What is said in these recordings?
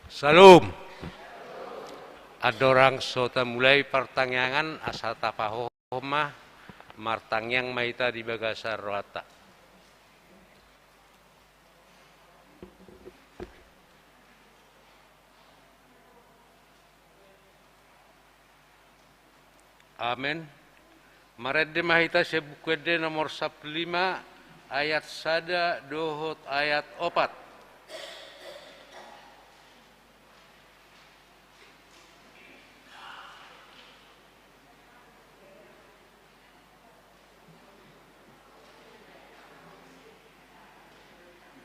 Salam. Adorang sota mulai pertanyaan asal tapahomah martangyang maita di bagasa roata. Amin. Maredde mahita sebukwede nomor 15 ayat sada dohot ayat 4.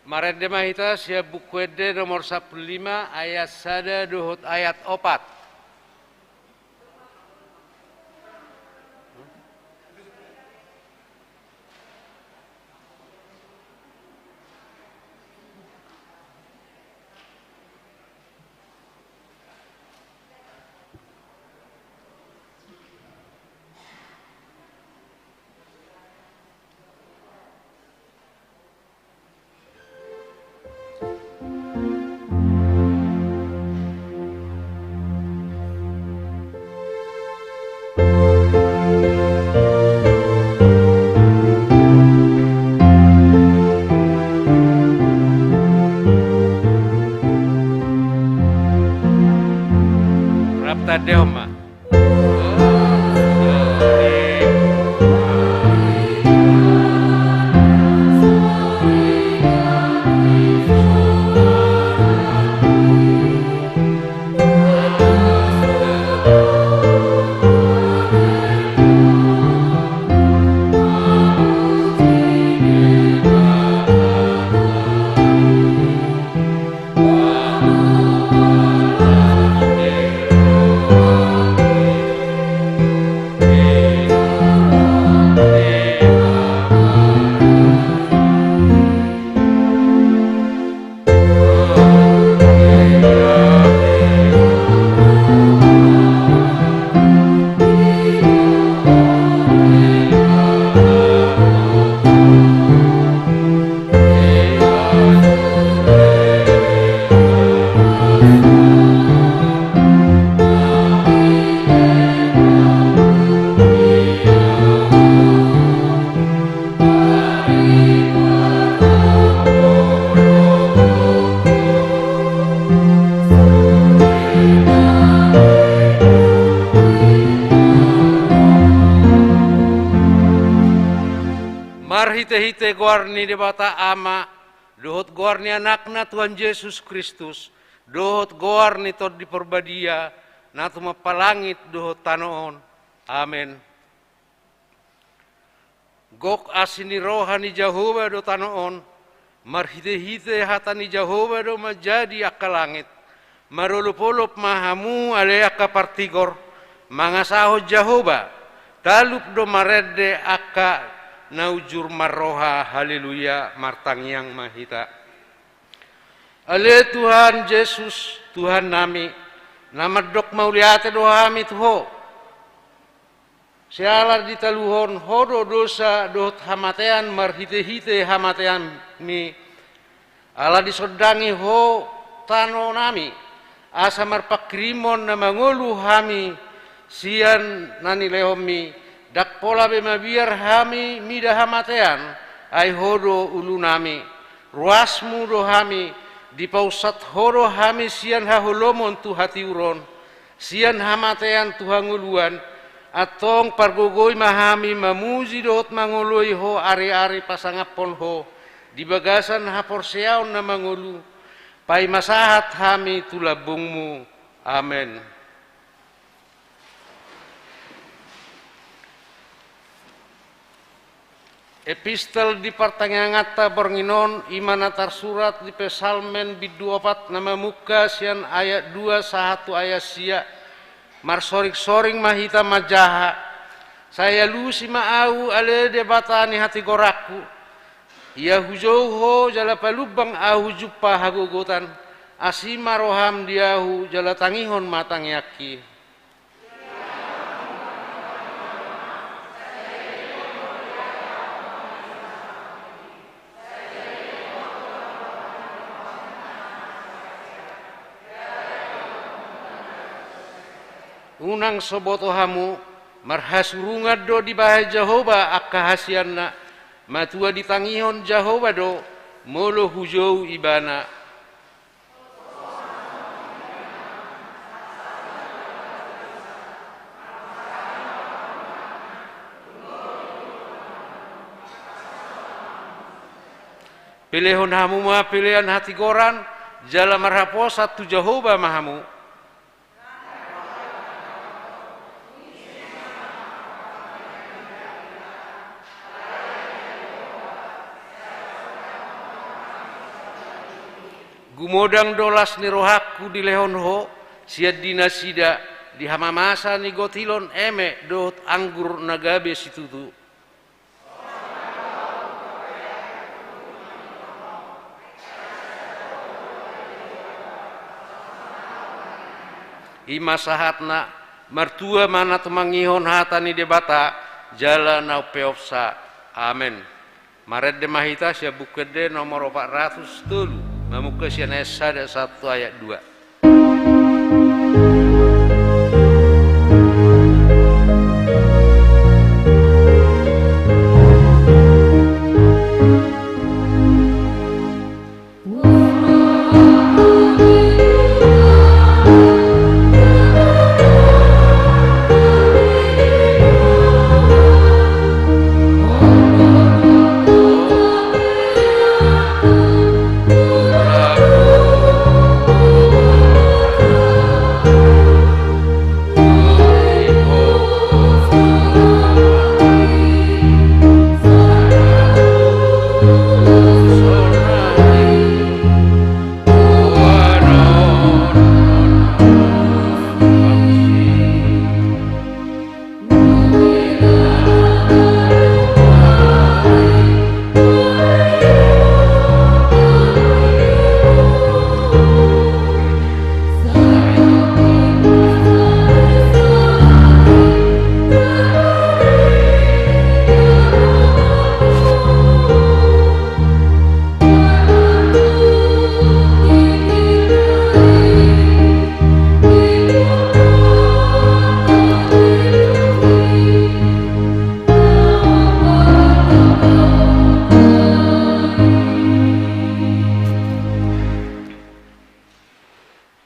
Maredde mahita sebukwede nomor 15 ayat sada dohot ayat 4. Rapta Deoma. Marhite-hite guarni debata ama, dohot guarni anakna Tuhan Yesus Kristus, dohot guarni tod di perbadia, natu mapalangit dohot tanoon. Amin. Gok asini rohani Jehovah do tanoon, marhite-hite hatani Jehovah do menjadi akalangit, marulupulup mahamu alea kapartigor, mangasaho Jehovah, talup do maredde aka naujur marroha haleluya martangyang mahita. Ale Tuhan Yesus Tuhan nami namadok mauliate dohami tuho sialar ditaluhon hodo dosa dot hamatean marhite-hite hamatean mi ala disodangi ho tano nami asa marpakrimon na mangulu hami sian nani lehomi dak pola bema biar hami mida hamatean ai hodo ulu nami ruasmu do hami di pausat hodo hami sian hahulomon tu hati uron sian hamatean tu hanguluan atong pargogoi mahami mamuji dohot mangoloi ho ari-ari pasangapon ho di bagasan haporseaon na mangulu pai masahat hami tulabungmu. Amen. Epistel di pertanyangata bornginon imanatar surat di pesalmen bidu opat nama muka sian ayat 2 sahatu ayat sia marsorik-soring mahita majaha saya lusi maau ale debatani hati goraku ia hujauho jala palubang ahu juppa hagogotan asima roham diahu jala tangihon matang yaki. unang soboto hamu marhasurungat do di bahai Jehovah akka hasianna matua ditangihon Jehovah do molo hujau ibana. Pilihon hamu ma pilihan hati goran jala marhapo satu Jehovah mahamu. Gumodang dolas ni rohaku di lehon ho siad dina sida di hamamasa ni gotilon eme dot anggur nagabe situtu. Ima sahatna martua mana temangihon hatani debata jala nau peopsa. Amin. Maret de mahita sia bukede nomor 403 mamuka sia nesa 1 ayat 2.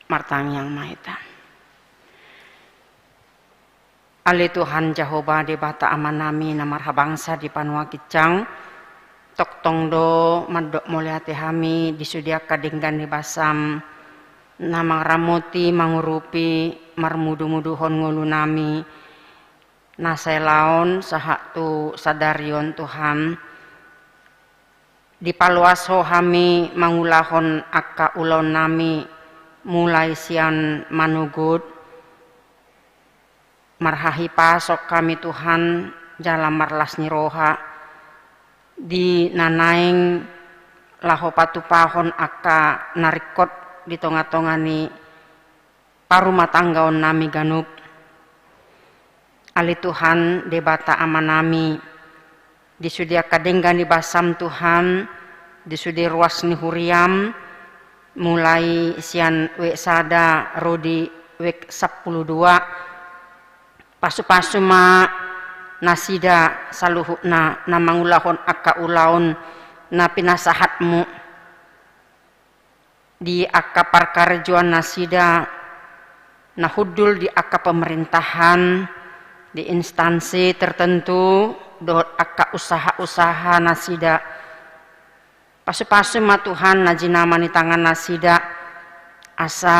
Martang yang mahita. Ali Tuhan Jehovah di bata amanami namarha bangsa di panua kicang tok tongdo madok mulyate hami disudia kadinggan di basam namang ramuti mangurupi marmudu-muduhon ngulunami nasai laon sahak tu sadarion Tuhan di paluaso hami mangulahon akka ulon nami mulai sian manugud marhahi pasok kami Tuhan jalan marlas niroha di nanaing laho patupahon akka narikot di tonga-tongani parumah tanggaon nami ganup ali Tuhan debata amanami disudia kadenggan di basam Tuhan disudia ruas ni huriam mulai sian wek sada rodi wek 12 pasu-pasu ma nasida saluhukna na mangulahon akka ulaon na pinasahatmu di akka parkarjuan nasida na hudul di akka pemerintahan di instansi tertentu dot akka usaha-usaha nasida pasu-pasu ma Tuhan najinama ni tangan nasida asa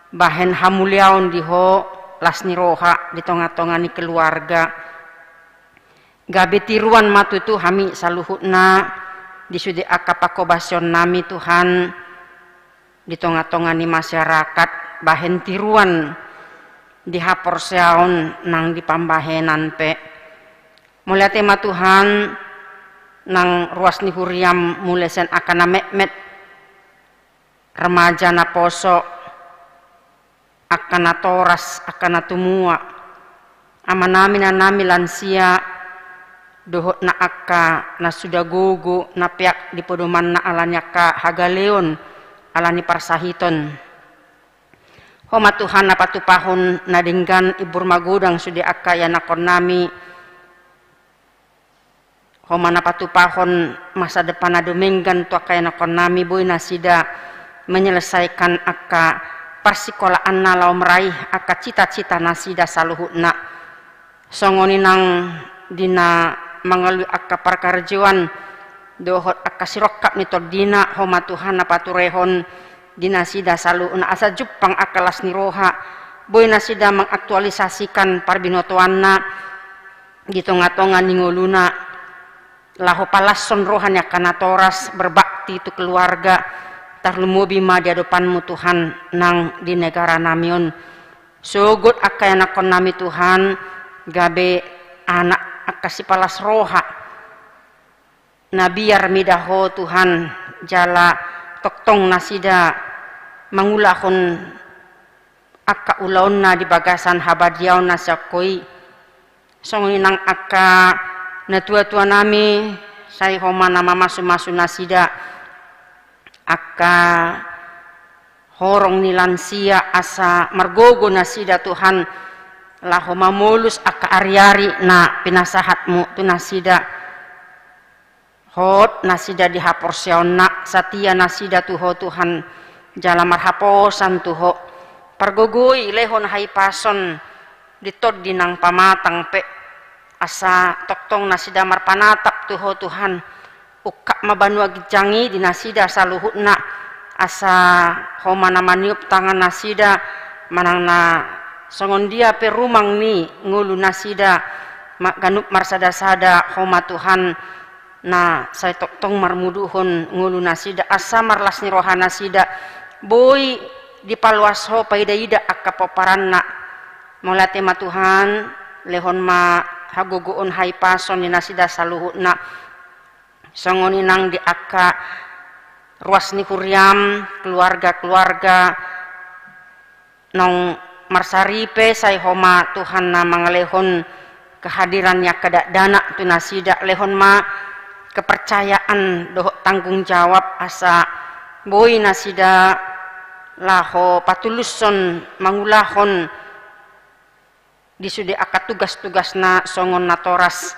bahen hamuliaon diho lasni roha di tonga-tonga ni keluarga gabe tiruan matu tu hami saluhutna disudi akapakobasion nami Tuhan di tonga-tonga ni masyarakat bahen tiruan di hapor seaon nang di pambahenan pe mulai tema Tuhan nang ruas ni huriam mulai sen akana met remaja na poso akana toras akana tumua amanami na nami lansia dohot na akka na sudah gugu na piak di podoman na alanya ka hagaleon alani parsahiton Homa Tuhan napatupahon nadinggan ibur magudang sudi akaya nakon nami. Homa napatupahon masa depan na duminggan tu akaya nakon nami boy nasida menyelesaikan aka persikolaan na lau meraih aka cita-cita nasida saluhutna. Songoni nang dina mangalui aka parkarjuan dohot aka sirokap nitod dina homa Tuhan napaturehon dina sida saluhutna asa jupang akalas ni roha boy nasida mengaktualisasikan parbinotoanna gitonga-tonga ninguluna laho palason rohanya kana toras berbakti tu keluarga tarlumubi ma di hadapanmu Tuhan nang di negara namion sugut akaya nakon nami Tuhan gabe anak akasi palas roha nabiar midaho Tuhan jala toktong nasida mangulahon aka ulaonna di bagasan habadiaw na sakoi songinang aka na tua-tua nami say homa na mamasu-masu nasida aka horong ni lansia asa margogo nasida Tuhan laho mamulus aka ari-ari na pinasahatmu tu nasida hot nasida dihapor siyauna satia nasida tuho Tuhan jala marhaposan tuho pargogoi lehon hai pason ditod dinang pamatang pe asa toktong nasida marpanatap tuho Tuhan ukak mabanua gijangi di nasida saluhutna asa homa na maniup tangan nasida manang na songon dia pe rumang ni ngulu nasida ganup marsada-sada homa Tuhan na say toktong marmuduhon ngulu nasida asa marlas ni roha nasida boy dipaluas ho paida-ida akka poparanna molate ma Tuhan lehon ma haguguon hai pason ni nasida saluhutna songoni nang di akka ruas ni huriam keluarga-keluarga nong marsaripe say homa Tuhan na mangalehon kehadirannya kedak dana tu nasida lehon ma kepercayaan doh tanggung jawab asa boy nasida laho patuluson mangulahon disude akat tugas-tugas na songon na toras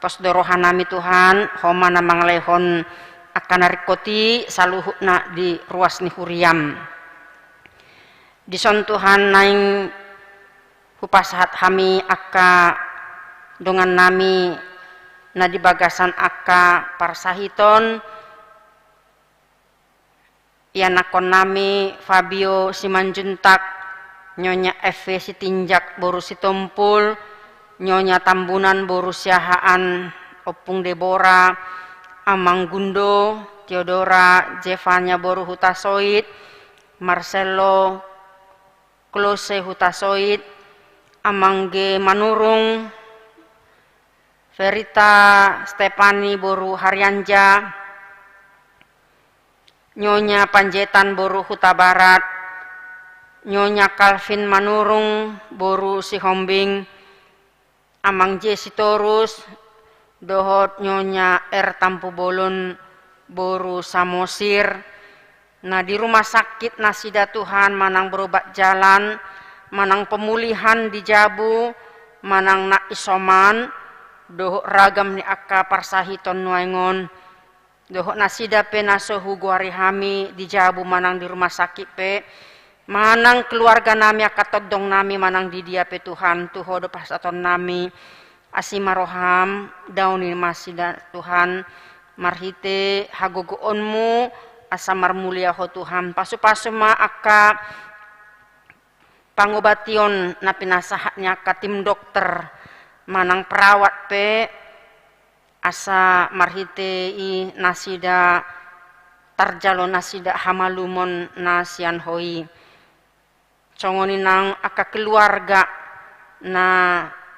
pos dorohan nami Tuhan homa na manglehon akan narikoti saluhutna di ruas ni huriam dison Tuhan naing hupasahat hami aka dongan nami na di bagasan aka parsahiton yanakon nami Fabio Simanjuntak nyonya FV Sitinjak boru Situmpul nyonya Tambunan boru Siahaan Opung Debora Amang Gundo Theodora Jevanya boru Hutasoid Marcelo Klose Hutasoid Amangge Manurung Verita Stepani boru Haryanja nyonya Panjetan boru Huta Barat nyonya Calvin Manurung boru Sihombing Amang J Sitorus dohot nyonya R Tampu Bolon boru Samosir nah di rumah sakit nasida Tuhan manang berobat jalan manang pemulihan di Jabu manang nak isoman dohot ragam ni akka parsahiton nuaingon dohot nasida pe naso huguari hami di Jabu manang di rumah sakit pe manang keluarga nami akatodong nami manang di dia pe Tuhan tuho do pasaton nami asimaroham dauni masida Tuhan marhite hagogoonmu asa marmulia ho Tuhan pasu-pasu ma akka pangobation na pinasahatnya ka tim dokter manang perawat pe asa marhite i nasida tarjalo nasida hamalumon nasian hoi congoni nang aka keluarga na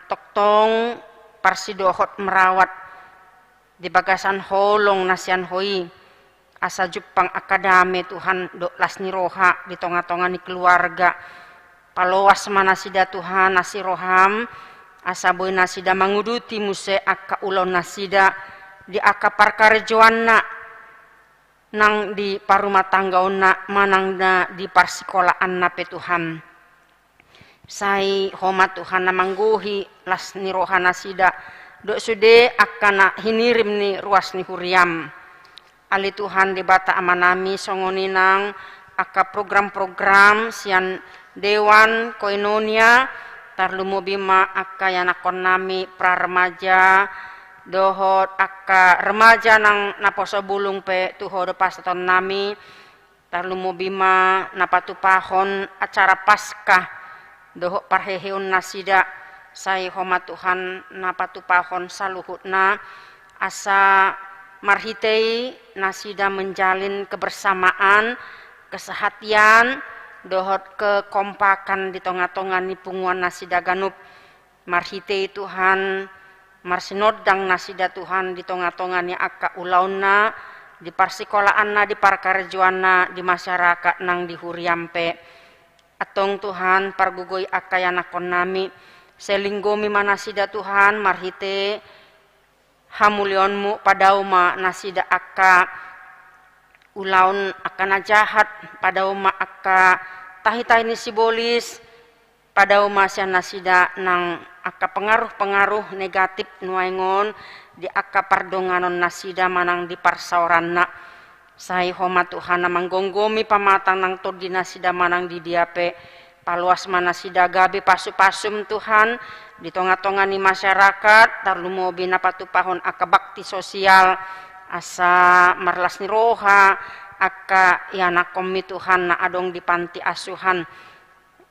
toktong parsidohot merawat di bagasan holong nasian hoi asa jupang akadame Tuhan do lasni roha di tonga-tonga ni keluarga paloas manasida Tuhan nasi roham asa boy nasida manguduti muse akka ulon nasida di akka parkarejoanna nang di parumah tanggauna manang na di parsikolahan na pe Tuhan. Sai homa Tuhan na mangguhi las ni rohana sida do sude akana hinirim ni ruas ni huriam. Ali Tuhan di bata amanami songoni nang aka program-program sian dewan koinonia tarlumo bima aka yanakon nami pra remaja dohot aka remaja nang naposo bulung pe tuho do pasaton nami tarlumo bima napatupahon acara Paskah dohot parheheun nasida sai homa Tuhan napatupahon saluhutna asa marhitei nasida menjalin kebersamaan kesehatian dohot kekompakan di tengah-tengah ni punguan nasida ganup marhitei Tuhan marsinodang nasida Tuhan di tengah-tengah ni akka ulauna di parsikolaanna di parkarjuanna di masyarakat nang di huriampe atong Tuhan pargugoy akka yanakon nami selinggomi manasida Tuhan marhite hamulionmu padauma nasida akka ulaun akana jahat padauma akka tahitay ni sibolis padauma siya nasida nang akka pengaruh-pengaruh negatif nuaingon di akka pardonganon nasida manang di parsauran na sai homa Tuhan na manggonggomi pamatang nang todi nasida manang di diape paluas manasida gabi pasu-pasum Tuhan di tonga-tonga ni masyarakat tarlumobi na patupahon aka bakti sosial asa marlas ni roha aka yanakom Tuhan na adong di panti asuhan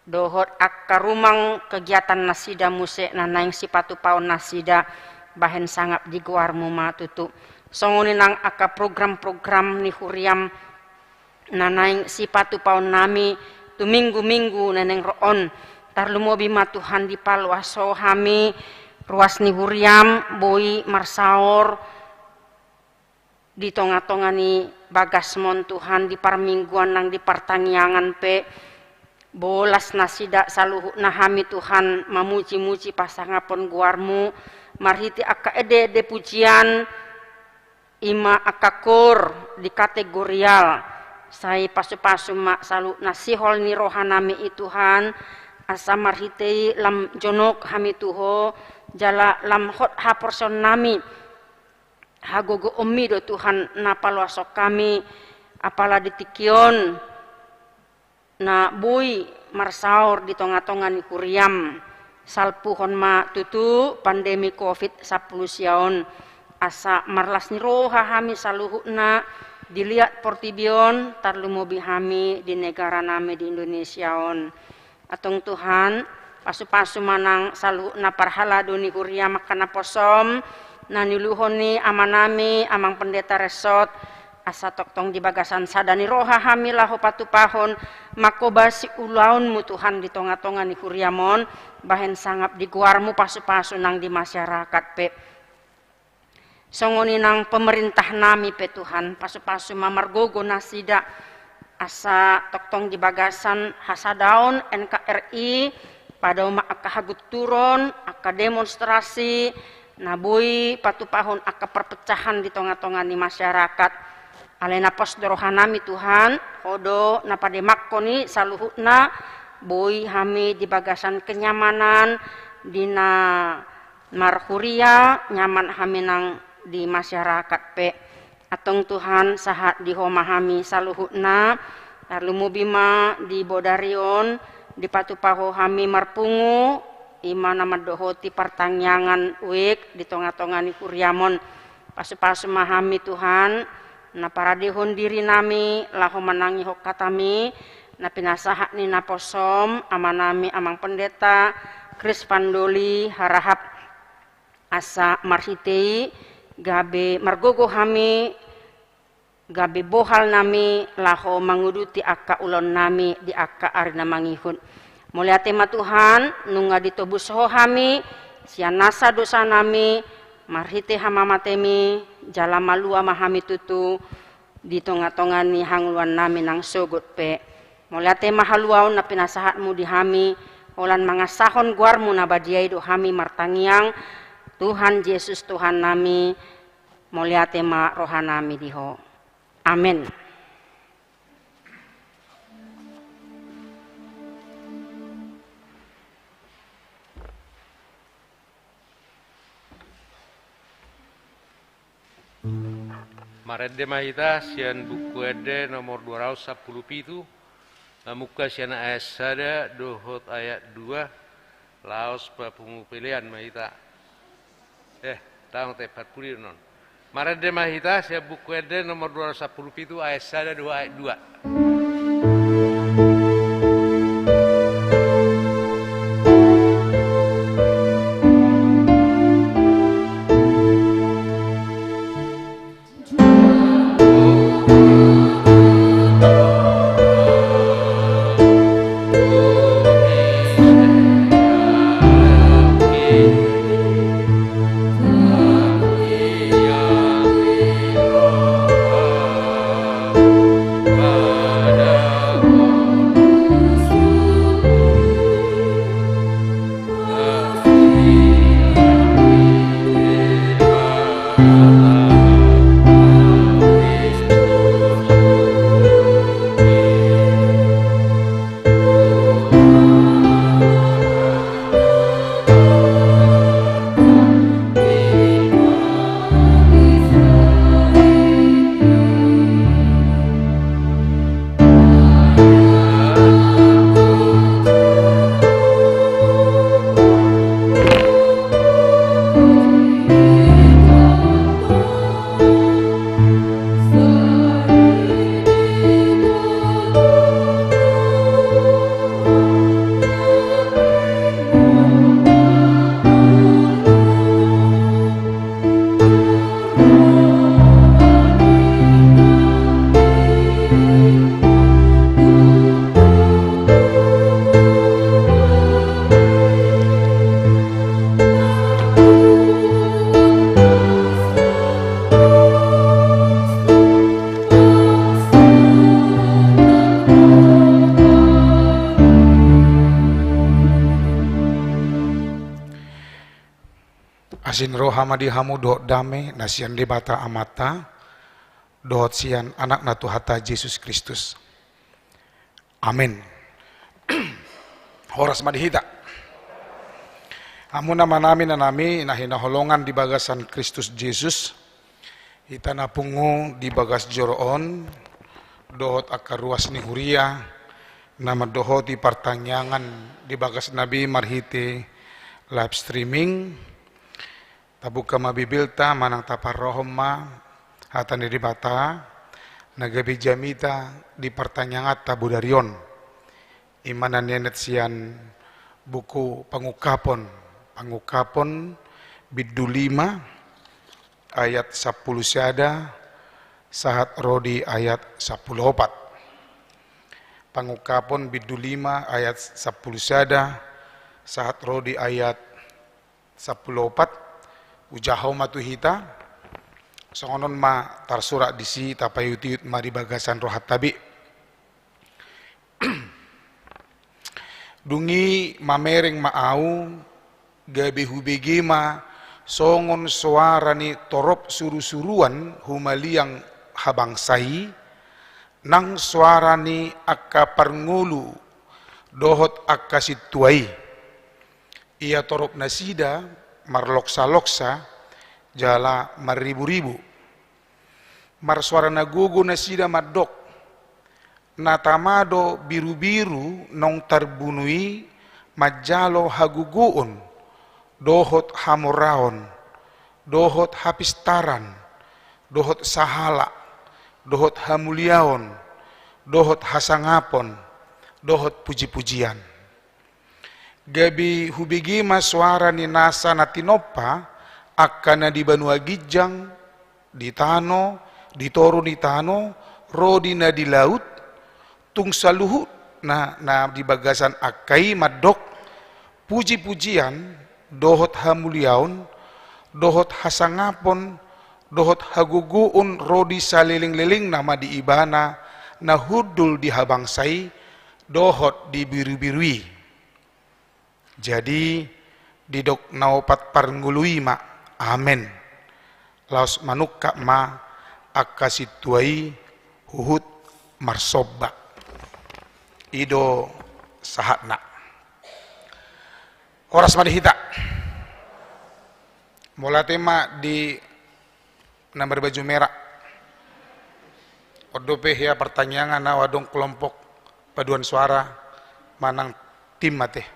dohot akka rumang kegiatan nasida muse na naing si patupahon nasida bahen sangap di guarmu matutu songoni nang aka program-program ni huriam na naing si patupahon nami tu minggu-minggu neneng roon tarlumobi ma Tuhan di palwaso hami ruas ni huriam boi marsaor di tonga-tonga ni bagasmon Tuhan di parmingguan nang di partangyangan pe bolas nasida saluhu nahami Tuhan mamuji-muji pasangapon guarmu marhiti akka ede pujian ima akka kor di kategorial sai pasu-pasu mak salu nasihol ni rohanami Tuhan asa marhitei lam jonok hami tuho jala lam hot ha porson nami hagogo ommi do Tuhan napalwasok kami apala ditikion na bui marsaur di tonga-tonga ni kuriam salpuhon ma tutu pandemi COVID-10 siaon asa marlas ni roha hami saluhuna dilihat portibion tarlumobi hami di negara nami di Indonesiaon atong Tuhan pasu-pasu manang salu na parhala doni huria makana posom na niluhon ni amanami amang pendeta resort asa toktong di bagasan sadani roha hamilah patupahon makobasi ulaun mu Tuhan di tonga-tonga ni huriamon bahen sangap di guarmu pasu-pasu nang di masyarakat pe songoni nang pemerintah nami pe Tuhan pasu-pasu mamargogo nasida asa toktong di bagasan hasadaun NKRI pada umat akka hagut turun akka demonstrasi nabui patupahon akka perpecahan di tonga-tonga ni masyarakat alena pos dorohanami Tuhan hodo napade makkoni saluhutna boy hami di bagasan kenyamanan dina marhuria nyaman hami nang di masyarakat pe atong Tuhan sahat di homahami saluhutna tarlumubima di bodarion di patupaho hami marpungu imana madohoti partangyangan uik di tonga-tonga ni kuriamon pasu-pasu mahami Tuhan na paradihon diri nami laho manangi hokatami na pinasahat ni naposom amanami amang pendeta Kris Pandoli harahap asa marhitei gabe margogo hami gabe bohal nami laho manguduti akka ulon nami di akka arina mangihun mulyate ma Tuhan nunga ditobus ho hami sian nasa dosa nami marhite hamamatemi jala malua mahami tutu di tonga-tonga ni hangluan nami nang sugut pe mulyate mahaluaw na pinasahatmu di hami ulan mangasahon guarmu na badiay do hami martangiang Tuhan Yesus Tuhan nami mulyate ma rohanami diho Amin. Marede mahita sian buku ede nomor 210 pitu muka sian ayat sada dohot ayat 2 laos papungu pilihan mahita tang tepat puli non Marede mahita sian buku ede nomor 210 pitu ayat sada 2 ayat 2. Asin roha madi hamu dohot dame nasian debata amata dohot sian anak na Tuhata Yesus Kristus. Amin. Horas madi hita. Hamu nama nami na nami nahinaholongan di bagasan Kristus Yesus. Ita napungu di bagas joroon dohot akaruas ni huria nama dohot di pertanyaan di bagas Nabi marhite live streaming. Tabuka mabibilta manang taparrohom hatan di bata nagabi jamita di pertanyaan tabu darion imanan nenet sian buku pangukapon biddu 5 ayat 10 syada sahat rodi ayat 14 pangukapon biddu 5 ayat 10 syada sahat rodi ayat 14 ujahau matu hita songonon ma tarsurak disi tapayutiut ma di bagasan rohat tabi dungi mamereng maau gabi hubegi ma songon suara ni torop suru-suruan humaliang habangsai nang suara ni akka parngulu dohot akka situai ia torop nasida marloksa-loksa jala maribu-ribu mar suara nagugu nasida madok natamado biru-biru nong tarbunui majalo haguguun dohot hamoraon dohot hapistaran dohot sahala dohot hamuliaon dohot hasangapon dohot puji-pujian gabi hubigi suara ni nasa na tinopa akana di banua gijang di tano di toru di tano rodi na di laut tung saluhut na di bagasan akai madok puji-pujian dohot hamuliaun dohot hasangapon dohot haguguun rodi saliling-liling nama di ibana na hudul di habangsai dohot di biru-birui. Jadi didok naopat parngului ma amen laos manukka ma akka situai Huhut marsobba ido sahatna horas madihita mula tema di nomor baju merah odope ya pertanyaan na wadong kelompok paduan suara manang tim mate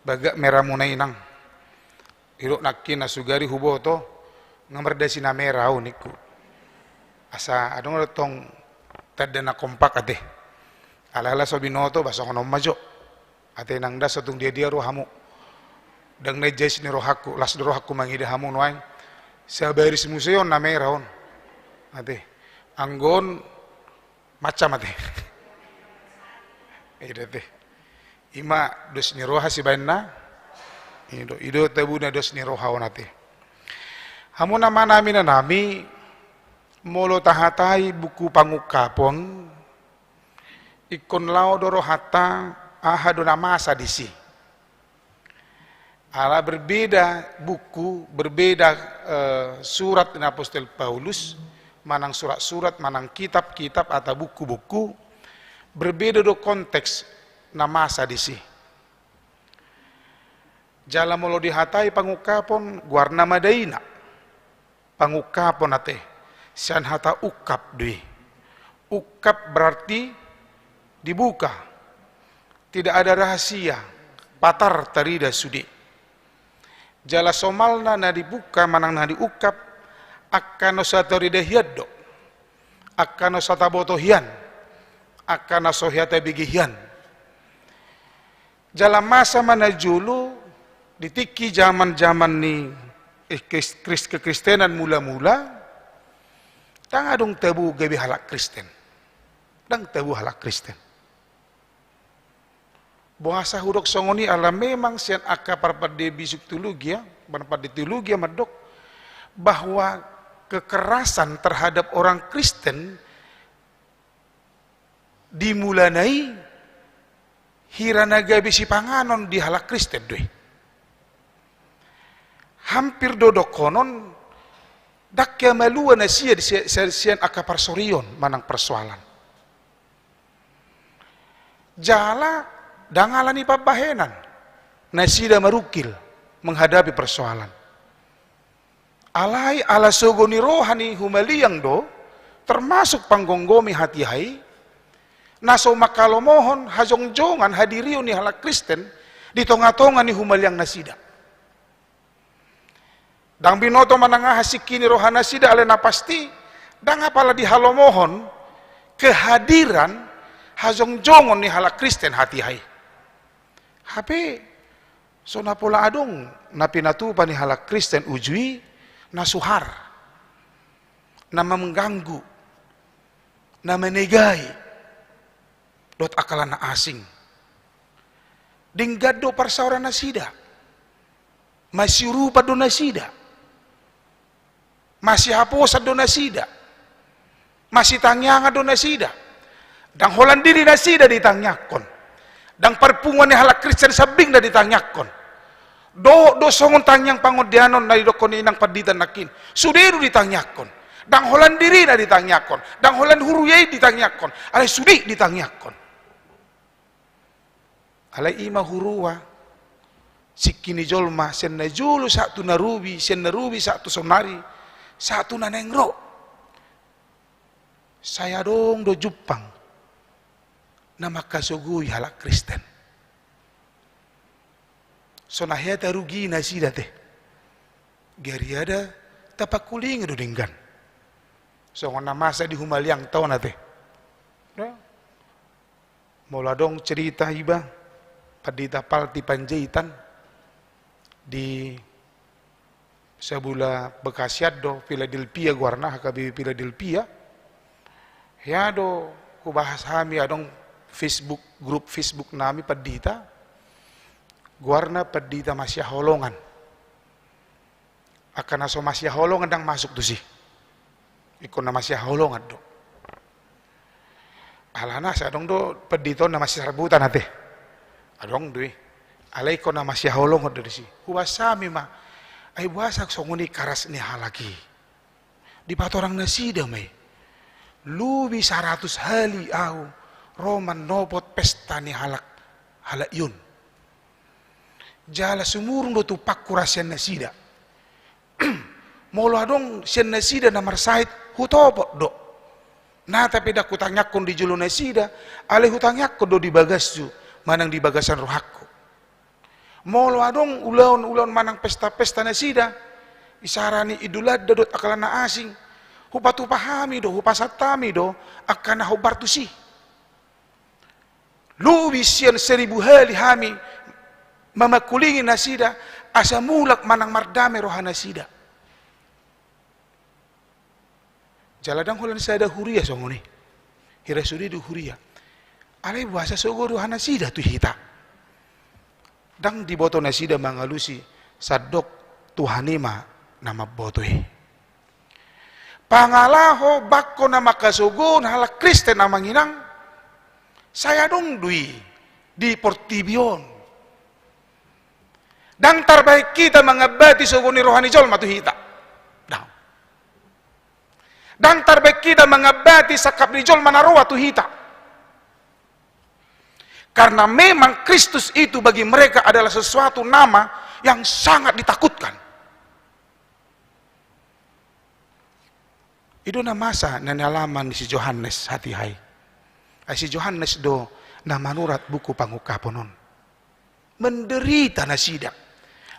baga merah munainang iruk nakin nasugari hubo to nomor dasi na merah uniku asa adong tong tadana kompak ate ala sobinoto basa kono majo ate nang da satung dia rohamu dang nejes ni rohaku las rohaku mangide hamu noain sabaris museo na meraon ate anggon macam ate idate ima dos ni roha si banna ido tabuna dos ni roha onate hamu nama nami molo tahatai buku pangukapon ikon lao doro hata ahadona masa disi ala berbeda buku berbeda surat in Apostol Paulus manang surat-surat manang kitab-kitab atau buku-buku berbeda do konteks na masa disi jala molo dihatai pangukapon guarna madaina pangukapon ate sian hata ukap dui. Ukap berarti dibuka. Tidak ada rahasia. Patar tarida sudi. Jala somalna na dibuka manang na diukap akano satorida hiaddo. Akano satabotohian. Akano sohiata bigihian. Jala masa mana julu ditiki zaman-zaman ni kekristenan mula-mula tang adong tabu gabi halak Kristen. Dang tabu halak Kristen. Bahasa hudok songoni ala memang sian aka parpade bisuk teologi ya, parpade teologi madok bahwa kekerasan terhadap orang Kristen dimulanai hirana gabi si panganon di halak Kristen doi. Hampir dodok konon dakya malua na siya siyan akaparsorion manang persoalan. Jala dangalan ipabahenan na sida marukil menghadapi persoalan. Alai ala sogoni rohani humaliang do termasuk panggonggomi hati hai naso makalomohon hajongjongan hadiriyo ni halak Kristen di tonga-tonga ni humaliang nasida. Dang binoto manangah hasikini rohana sida alena pasti dang apala di halomohon kehadiran hajongjongon ni halak Kristen hati hai. Hape so napola adong napinatupa ni halak Kristen ujui nasuhar nama mengganggu nama negai dot akalana asing dinggado parsaura nasida masih rupa do nasida masih haposa do nasida masih tangyanga do nasida dang holan diri nasida ditanyakon dang perpungan ni halak Kristen sabing na ditanyakon do songon tangyang pangodianon na idokon inang paditan nakin sudiru ditanyakon dang holan diri na ditanyakon dang holan huruyay ditanyakon alay sudi ditanyakon alay ima huruwa sikini jolma sen na julu satu narubi sen narubi satu sonari satu nanengro saya dong do Jepang nama kasugui halak Kristen so nahiata rugi nasida teh gari ada tapakuling do dinggan so ngona masa di humaliang tau na teh mula dong cerita iba padita palti panjaitan di sabula Bekasiado Philadelphia guarna hakabi Philadelphia ya do kubahas hami adong Facebook grup Facebook nami padita guarna padita masya holongan akan aso masya holongan dang masuk tu sih ikon na masya holongan do alana sa adong do padito na masya sarbutan ate adong doi alay ko na masya holongan do sih kubasami ma ay wasak songuni karas ni halaki di patorang nasida may lubi 100 hali au roman nopot pesta ni halak yun. Jala sumurung do tu pakura sian nasida. Molo adong sian nasida na marsait hutopot do. Nah tapi dak hutang yakon di julu nasida, ale hutang yakon do di bagasju, manang di bagasan rohakku. Molo adong ulaon manang pesta-pesta nasida, isarani idulad dot akalana asing, hupatu pahami do, hupasatami do, akana hubartusi. Luwis sian 1000 hali hami, mamakulingi nasida, asa mulak manang mardame rohana nasida. Jaladang hulan sada huria songoni. Hira suri du huria. Alai bahasa sogo rohana nasida tu hita. Dang di boto nasida mangalusi sadok tuhanima nama botoi. Pangalaho bakko nama kasogon halak Kristen nama nginang. Saya dong dui di Portibion. Dan terbaik kita mengabati sogoni rohani jolma tu hita. Dan terbaik kita mengabati sakap di jolma narowa tu hita. Karena memang Kristus itu bagi mereka adalah sesuatu nama yang sangat ditakutkan. Itu nama masa nanalaman si Johannes hati hai. Si Johannes do na manurat buku pangukaponon. Menderita nasida.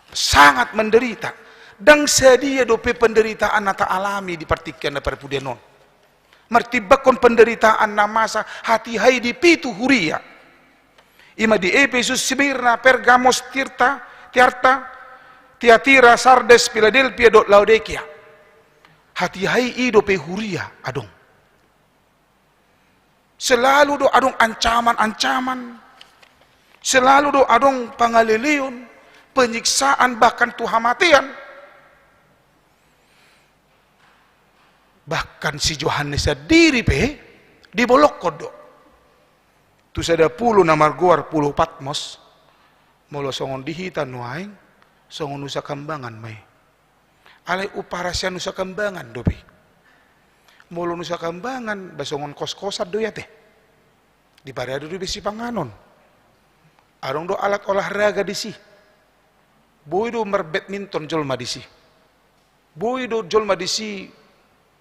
Sangat menderita. Dan sedia dope penderitaan nata alami dipartikan na perpudianon. Mertibakon penderitaan na masa hati hai di pitu huria. Ima di Efesus, Smyrna, Pergamos, Tiatira, Sardes, Philadelphia, dot Laodikia. Hati hai i dope huria adong. Selalu do adong ancaman-ancaman. Selalu do adong pangaliliun, penyiksaan, bahkan tuhamatian. Bahkan si Johannes sendiri dibolok kodo. Tu sada puluh namar guar puluh Patmos. Molo songon dihita nuaing, songon nusa kambangan may. Alay uparasya nusa kambangan dobi. Molo nusa kambangan basongon kos-kosat do yate. Di parado do bisi panganon. Arong do alat olahraga disi. Boy do mar badminton jolma disi. Boy do jolma disi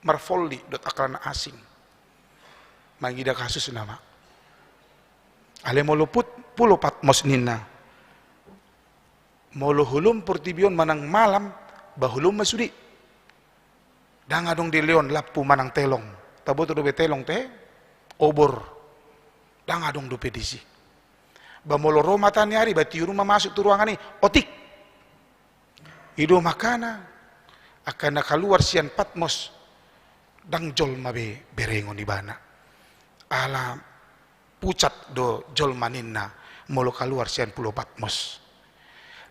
marfoldi dot akalana asing. Mangida kasus nama. Ale molo pulo Patmos nina. Molo hulum Portibion manang malam bahulum masudi. Dang adong di leon lapu manang telong. Tabo to dobe telong teh obor. Dang adong dobe disi. Ba molo Roma tani hari bati rumah masuk tu ruangan ni otik. Ido makana akan keluar sian Patmos. Dang jol mabe berengon di bana. Ala pucat do jol maninna molo keluar sian pulau Patmos.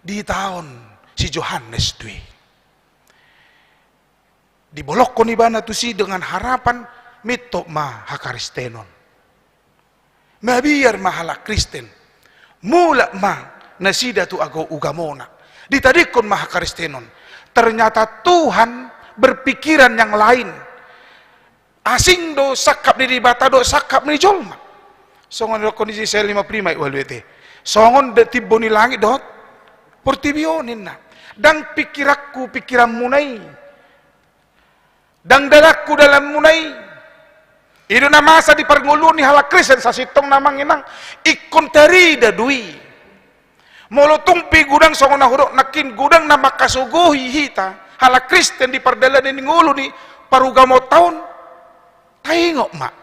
Di tahun si Johannes dui. Dibolok kon di bana tu si dengan harapan mito ma hakaristenon. Mabiar mahala Kristen. Mula ma nasida tu ago ugamona. Ditadikon ma hakaristenon. Ternyata Tuhan berpikiran yang lain. Asing do sakap di bata do sakap ni jolma. Songon do kondisi saya 55 walwete. Songon de tibbo ni langit dot portibionin na. Dan pikiran munai. Dan dalakku dalam munai. Itu na masa di perngulu ni halak Kristen sa sitong namang inang ikon tarida dui. Molo tumpi gudang songon na hurok nakin gudang na makasuguhi hita halak Kristen di perdalan ni ngulu ni parugamo taon. Tengok mak.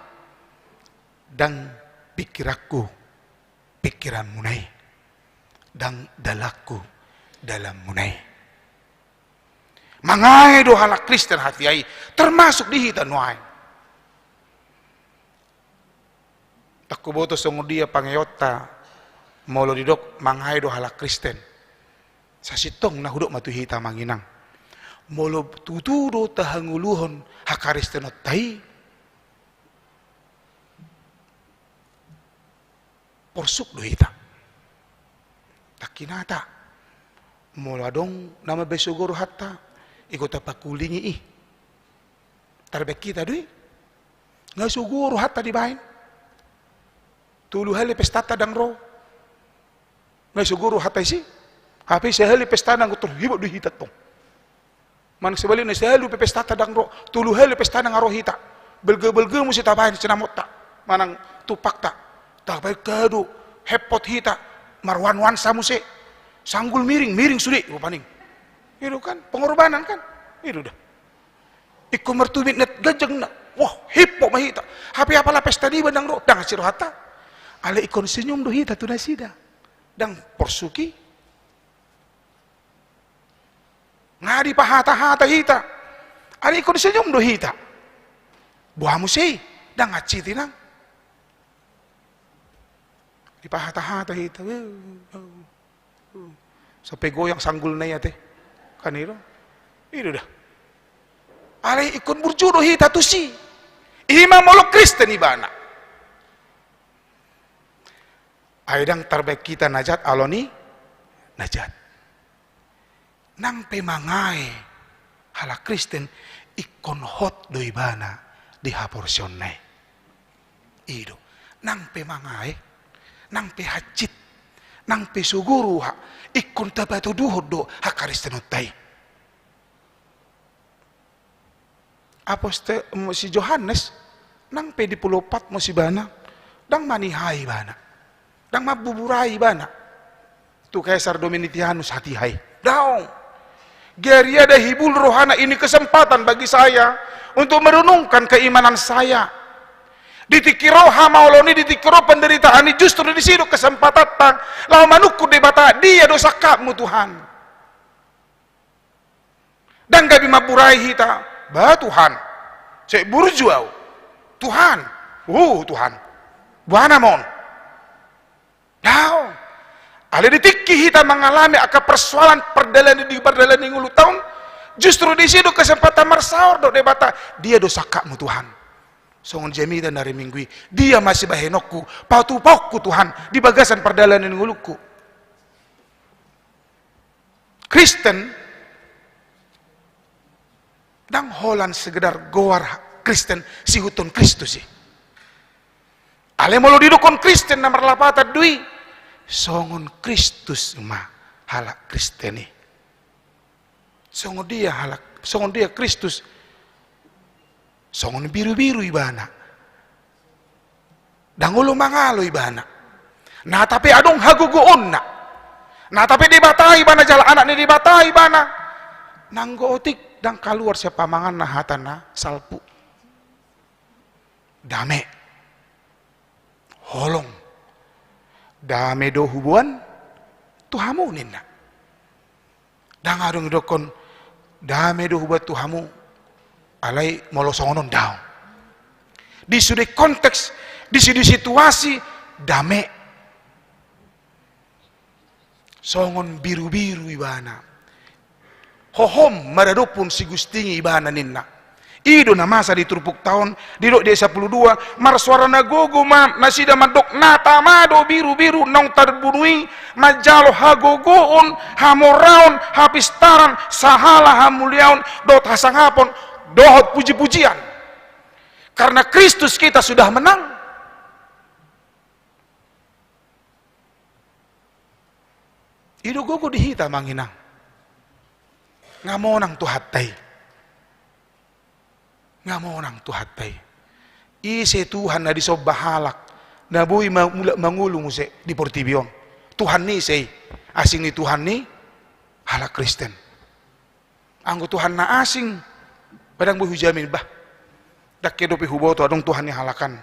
Dan pikiran munai. Dan dalakku dalam munai. Mangai do halak Kristen hati ai termasuk di hita nuai. Takku boto songo dia pangeyota molo didok mangai do halak Kristen. Sasitong na hudok matu hita manginang. Molo tutudo tahanguluhon hakaristenot tai. Porsuk do hita. Takinata. Molo adong nama besogoro hatta. Ikut apa kulingi ih. Tarbek kita dui. Nggak suguru hatta di bahin. Tulu hali pesta tadang ro. Nggak suguru hatta isi. Hapi sehali pesta nang utul hibuk du hitat tong. Man sebaliknya sehali pesta tadang ro. Tulu hali pesta nang aro hita. Belge-belge musi tabahin cenamot tak. Manang tupak tak. Tak baik kadu. Hepot hita. Marwan-wan samuse. Sanggul miring suri rupaning. Itu kan pengorbanan kan. Itu dah. Iku mertumit net gajeng na. Wah, hippo mahita. Hapi apalah pesta di bandang ro. Dang siro hata. Ale ikon senyum do hita tu nasida. Dang porsuki. Ngadi pahata-hata hita. Ale ikon senyum do hita. Buamu sei. Dang aciti nang. Di pahata-hata hita. Sampai goyang sanggul na yate. Kaniro. Itu dah. Ale ikon burjudo hita tu si. Imam molo Kristen ibana. Aidang terbaik kita najat aloni najat. Nang pemangai hala Kristen ikon hot do ibana di haporsion nai. Ido. Nang pemangai, nang pehacit, nang pesuguru ha ikon tabatu duhod do ha Kristen utai. Apostel si Johannes nang pe di pulau pat musibana dang manihai bana dang mabuburai bana tu Kaisar Domitianus hati hai daong geria dah hibul rohana. Ini kesempatan bagi saya untuk merenungkan keimanan saya. Ditikiro hamaoloni ditikiro penderitaan ini justru di situ kesempatan tang lau manukku debata dia dosa kamu Tuhan dan gabi maburai hita. Bah Tuhan, saya burjuau. Tuhan, Tuhan. Buana mon. Now, ale ditiki kita mengalami akan persoalan perdalan di perdalan ngulu tahun. Justru di situ kesempatan marsaur do debata dia dosa kamu Tuhan. Songon jami dan hari minggu dia masih bahenokku, pau-pauku Tuhan di bagasan perdalan nguluku. Kristen dang holan segedar goar Kristen si hutun Kristus sih. Ale molo didukon Kristen nomor lapata dui songon Kristus ma halak Kristeni. Songon dia Kristus. Songon biru-biru ibana. Dang ulo mangalo ibana. Nah tapi adong haguguon na. Nah tapi dibatai bana jala anak ni dibatai bana. Nanggo otik dan keluar siapa mangan na hatana salpu. Dame. Holong. Dame do hubuan tuhamu nina. Dan adong dokon dame do hubuan tuhamu alai molosongonon daun. Di sudut konteks, di sudut situasi dame. Songon biru-biru ibana. Hohom maradopun si gustingi ibana ninna. Ido na masa di turpuk tahun didok desa 12 marsuara nagogo ma nasida madok nata mado biru-biru nong tarbunui majalo hagogoon hamoraon hapistaran sahala hamuliaon dot hasangapon dohot puji-pujian karena Kristus kita sudah menang. Ido gogo dihita manginang ngamonang tuhatay. Ngamonang tuhatay. Ise Tuhan na disobahalak na buhay mangulong se di Portibion. Tuhan ni say asing ni Tuhan ni halak Kristen. Anggo Tuhan na asing padang buhay jamin bah. Dakkedo pi huboto adong Tuhan ni halakan.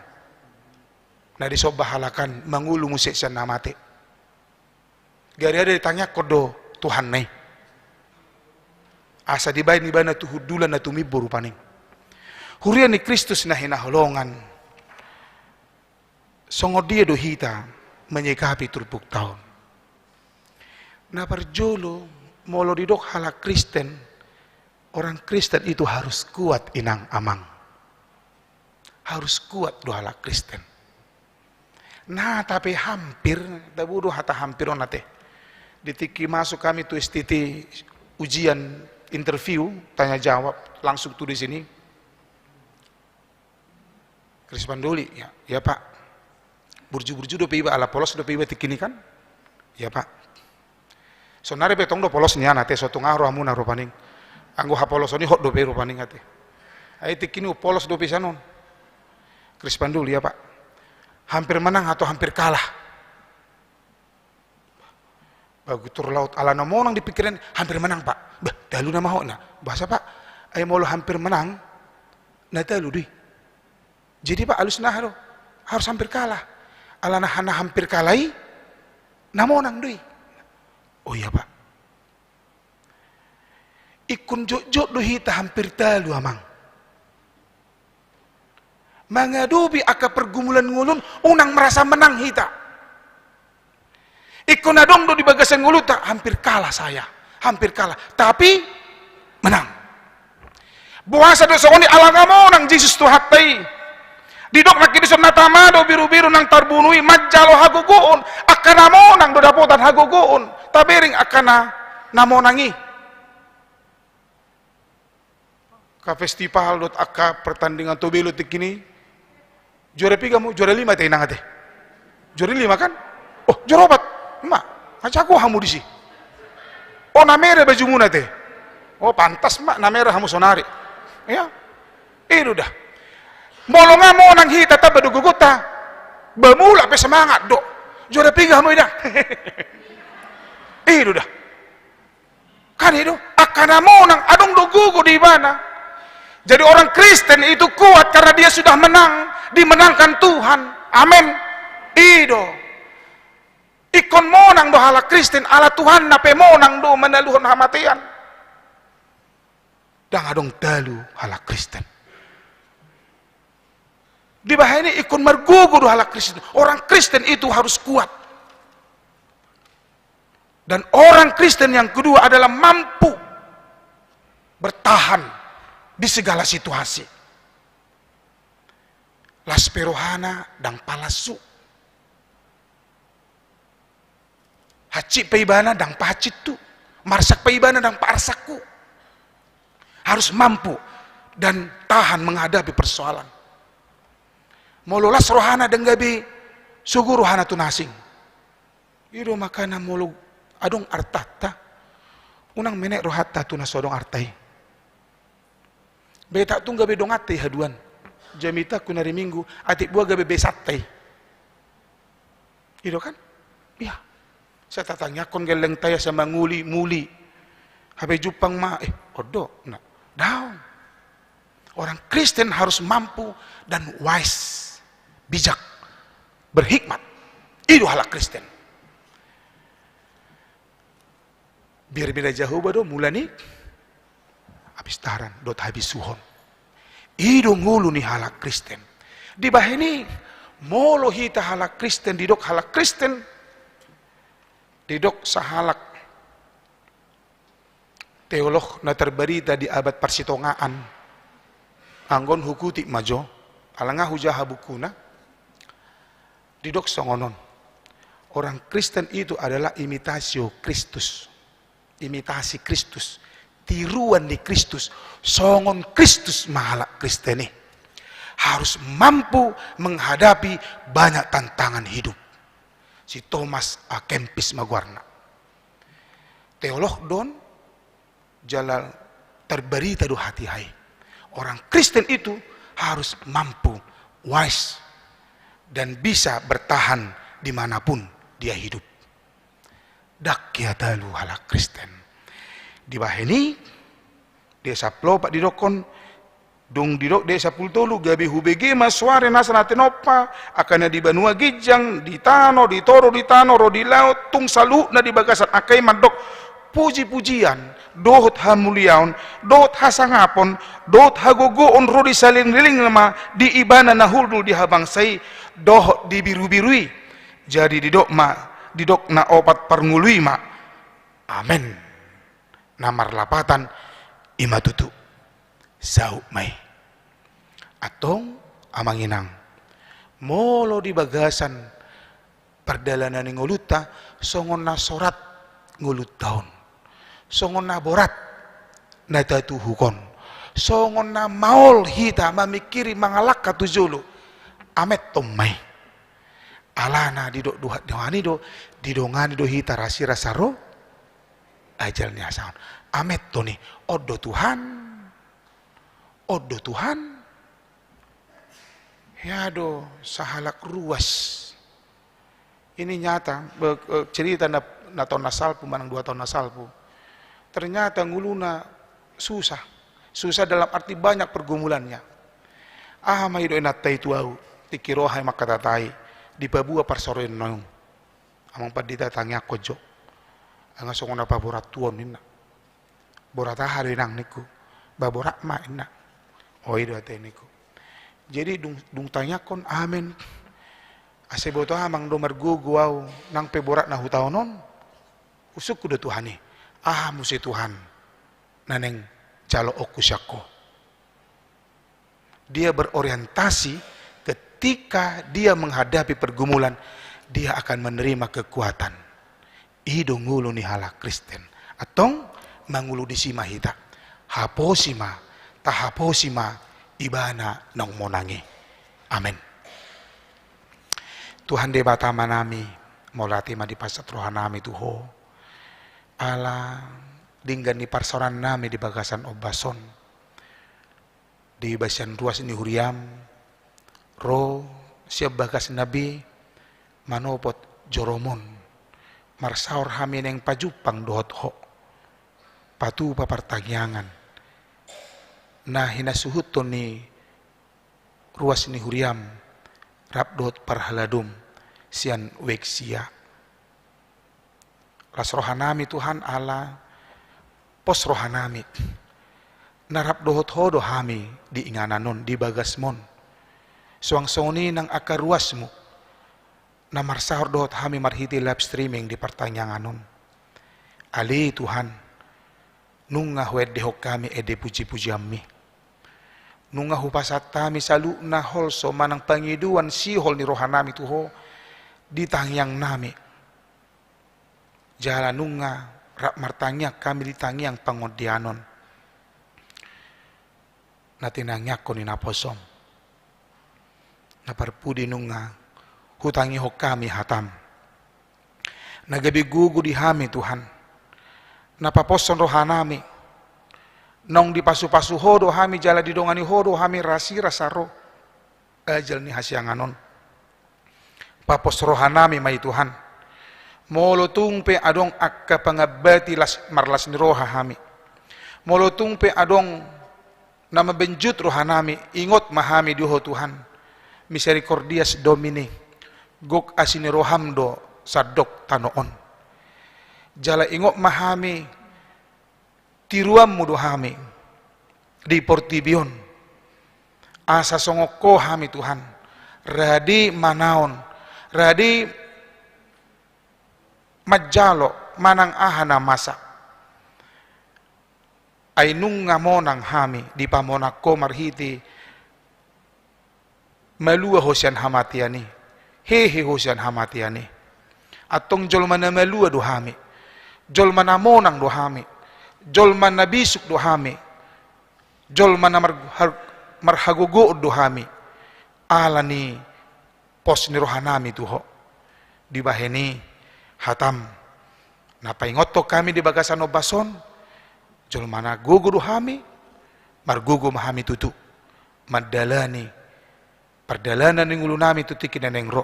Na disobahalakan mangulong se siya namate. Gari ada ditanya kodo Tuhan nay. Asa dibayad ni ba na tuhudulan na tumibur paning. Hurian ni Kristus na hinaholongan. Songod dia dohita menyikapi turpuk tahun. Na parjolo molo didok halak Kristen. Orang Kristen itu harus kuat inang amang. Harus kuat do halak Kristen. Nah tapi hampir dabudo hata hampir onate. Ditiki masuk kami tu STT ujian interview, tanya jawab langsung tuh di sini. Krispanduli, ya Pak. Burju-burju do piba ala polos do piba tikini kan? Ya Pak. Sonare betong do polos niana te sotung aro amuna ropaning. Anggo hapolos oni hot do pe ropaning ate. Ai tikini polos do pisanon. Krispanduli ya Pak. Hampir menang atau hampir kalah. Begitu laut ala namonang dipikirin hampir menang Pak. Bah, dalu nama hokna. Bahasa Pak, ai molo hampir menang. Na dalu di. Jadi Pak alus naharo harus hampir kalah. Ala hana hampir kalai namonang dui. Oh iya Pak. Ikun jok-jok do hita hampir dalu amang. Mengadubi aka pergumulan ngulun unang merasa menang hita. Ikun adong do di bagasan nguluta hampir kalah saya, hampir kalah. Tapi menang. Buasa do songoni ala ngamonang Yesus tu hatai. Didok nak kini sonna tamado biru-biru nang tarbunui majalo haguguun akana monang do dapotan haguguun tabering akana namonangi. Ka festival dot aka pertandingan tobelo tikini. Juara 3 mu, juara 5 teh nangate. Juara 5 kan? Oh, juara 4. Ma, aja aku hamu di si. Oh, namere baju muna teh. Oh, pantas mak namere hamu sonari. Ya. Itu dah. Molo nga mo nang hita ta baduguguta. Bamula pe semangat do. Juara 3 hamu ida. Itu dah. Kan itu akana mo nang adong dugugu di mana? Jadi orang Kristen itu kuat karena dia sudah menang, dimenangkan Tuhan. Amin. Ido. Ikon monang do hala Kristen, ala Tuhan nape monang do menaluhon hamatian. Dang adong dalu hala Kristen. Di bahaya ini ikon margugu do hala Kristen. Orang Kristen itu harus kuat. Dan orang Kristen yang kedua adalah mampu bertahan di segala situasi. Las perohana dang palasu. Haci peibana dang pacit tu. Marsak peibana dang parsakku. Harus mampu dan tahan menghadapi persoalan. Mololas rohana dang gabi sugu rohana tu nasing. Iro makana molo adong artata. Unang menek rohata tu nasodong artai. Beta tu gabe dongate haduan. Jamita kunari minggu atik buah gabe besatai. Itu kan? Iya. Saya tatanya kon geleng taya sama nguli. Habe jupang ma odo na. Down. Orang Kristen harus mampu dan wise, bijak, berhikmat. Itu hala Kristen. Biar beda jauh bado mulani habis taran dot habis suhon. Ido ngulu ni hala Kristen. Di bahini molo hita hala Kristen didok hala Kristen didok sahalak teolog na terberita di abad persitongaan anggon hukuti majo alanga hujaha bukuna didok songonon orang Kristen itu adalah imitasio Kristus, imitasi Kristus, tiruan di Kristus, songon Kristus mahala Kristeni. Harus mampu menghadapi banyak tantangan hidup. Si Thomas A. Kempis Magwarna. Teolog don jalal terberita do hati hai. Orang Kristen itu harus mampu, wise, dan bisa bertahan dimanapun dia hidup. Dakya dalu hala Kristen. Di baheni desa plopak di dokon dong di dok desa pultolu gabi hubege masware nasana tenopa akana di banua gijang di tano di toro di tano ro di laut tung salu na di bagasan akai mandok puji-pujian dohot hamuliaon dohot hasangapon dohot hagogoon ro di saling liling lama di ibana nahuldul di habangsai dohot di biru-birui jadi di dok na opat parngului ma amen namar lapatan imatutu sau mai atong amanginang molo di bagasan perdalanan nguluta songon na sorat ngulut taon songon na borat na tatuhukon songon na maol hita mamikiri mangalak katujulu amet tomai. Alana di do duhat doani do di dongani do hita rasi rasaro ajalnya asaon. Amet to nih, odo Tuhan. Ya do sahalak ruas. Ini nyata cerita na tahun nasalpu manang 2 tahun nasalpu. Ternyata nguluna susah dalam arti banyak pergumulannya. May do enatay tuau tikirohay makatatai di pabua parsoren noong amang padita tangya kojo ang asong na paborat tuon nina borata hari nang niku baborak ma ina oi do ate niku jadi dung tanya kon amen ase boto amang do marguguaw nang peborat na hutaonon usuk kudo Tuhani musi Tuhan naneng calo okusako dia berorientasi ketika dia menghadapi pergumulan, dia akan menerima kekuatan. Ido ngulu ni hala Kristen. Atong mangulu di sima hita. Haposima, tahaposima, ibana nang monangi. Amin. Tuhan de batama nami, molati ma di pasat rohan nami tuho. Ala dinggan ni parsoran nami di bagasan obason. Di basian ruas ini huriam ro siap bagas nabi manopot joromon marsaor hamin yang pajupang dohot ho patu papartagyangan nah hinasuhut to ni ruas ini huriam rap dohot parhaladum sian weksia ras rohanami Tuhan ala pos rohanami narap dohot hodo hami di ingananon di bagasmon suang soni nang akaruasmu na marsahor dohot hami marhiti live streaming di pertanyanganon ali Tuhan nunga hued dehok kami ede puji-puji ammi nunga hupasat kami salu na holso manang pangiduan sihol ni rohanami tuho di tangyang nami jala nunga rak martangyak kami di tangyang pangodianon natinangyak ko ni naposom naparpudi nunga hutangi ho kami hatam nagabigugu di hami Tuhan napaposon rohanami nong di pasu-pasu hodo hami jala di dongani hodo hami rasi rasaro ajal ni hasyanganon papos rohanami mai Tuhan molotung pe adong akka pangabati marlas ni roha hami molotung pe adong nama benjut rohanami ingot mahami diho Tuhan misericordias Domini gok asini rohamdo sadok tanoon jala ingot mahami tiruam mudohami di portibion asa songoko hami Tuhan radi manaon radi majalo manang ahana masa ay nung ngamonang hami di pamonako marhiti malua hosyan hamatiani hehe hosyan hamatiani atong jolman na malua do hami jolman na monang do hami jolman na bisuk do hami jolman na marhagugo do hami ala ni pos ni rohanami tuho di baheni hatam napaingot to kami di bagasan obason jol mana gugu hami margugu mahami tutu madalani perdalanan ning ulu nami tutiki neneng ro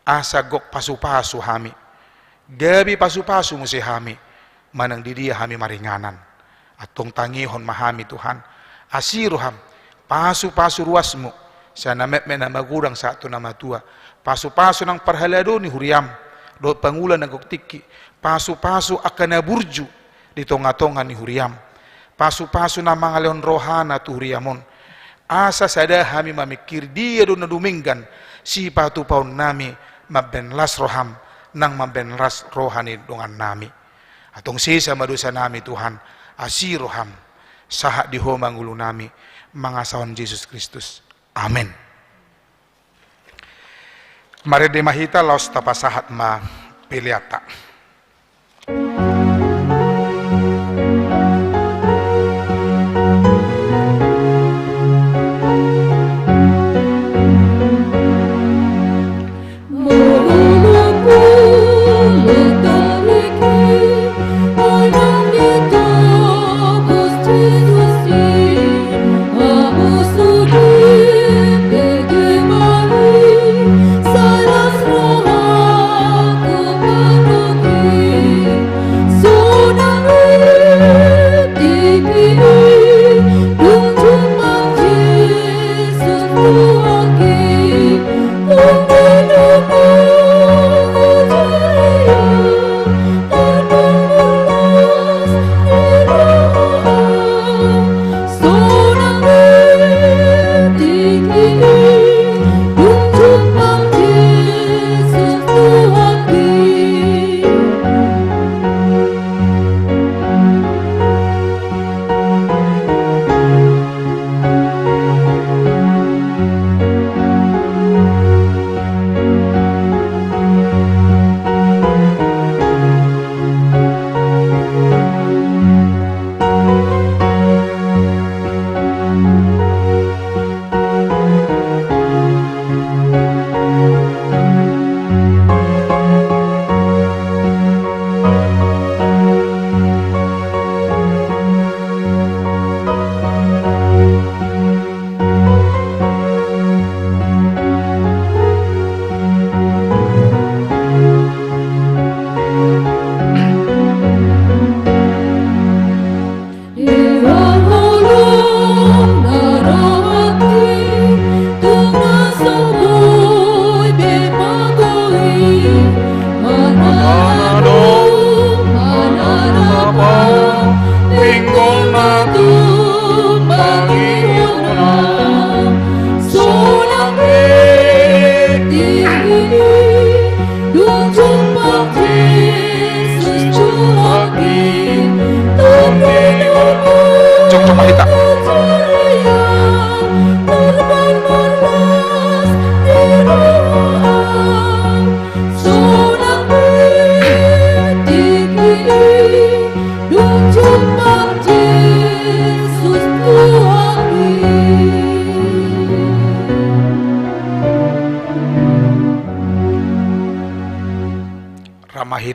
asa gok pasu-pasu hami gabi pasu-pasu musi hami manang di dia hami maringanan atong tangihon mahami Tuhan asiruham pasu-pasu ruasmu sana mena magurang satu nama tua pasu-pasu nang parhalado ni huriam do pangulan nang tiki pasu-pasu akan burju di tonga-tonga ni huriam pasu-pasu na mga leon rohana tu huriamon asa sada hami mamikir dia do naduminggan si patu paun nami mabenlas roham nang mabenlas rohani dongan nami atong sisa madusa nami Tuhan asiroham saha di homa ngulu nami mangasawan Yesus Kristus amin mari de mahita laos tapasahat ma piliata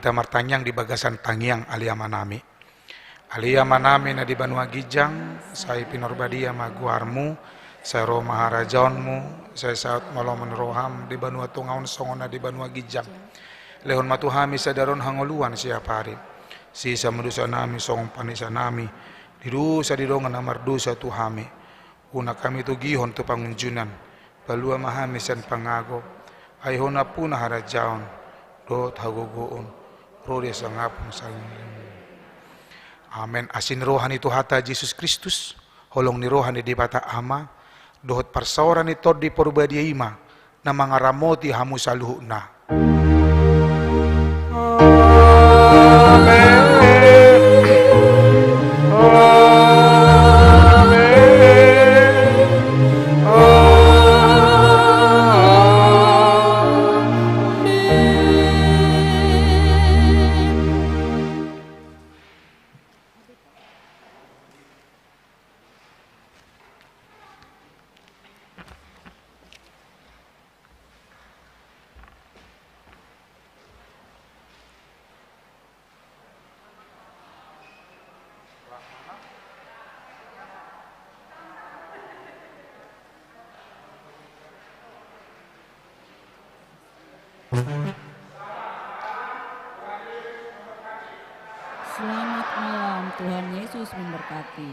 ita martanyang di bagasan tangiang alia manami. Alia manami na di Banua Gijang, saya pinorbadia maguarmu, saya roh maharajaonmu, saya saat malaman roham di Banua Tungaon songona di Banua Gijang. Lehon matuhami sadaron hangoluan siapa hari. Sisa medusa nami song panisa nami, dirusa didongan amar dosa tuhami. Una kami tu gihon tu pangunjunan, balua mahami san pangago, ayhona puna harajaon, dot hagogoon, rode sangapong saling. Amen. Asin rohani tu hata Yesus Kristus, holong ni rohani di bata ama, dohot parsauran ni tod di porbadia ima, na mga ramoti hamu saluhuna. Selamat malam, Tuhan Yesus memberkati.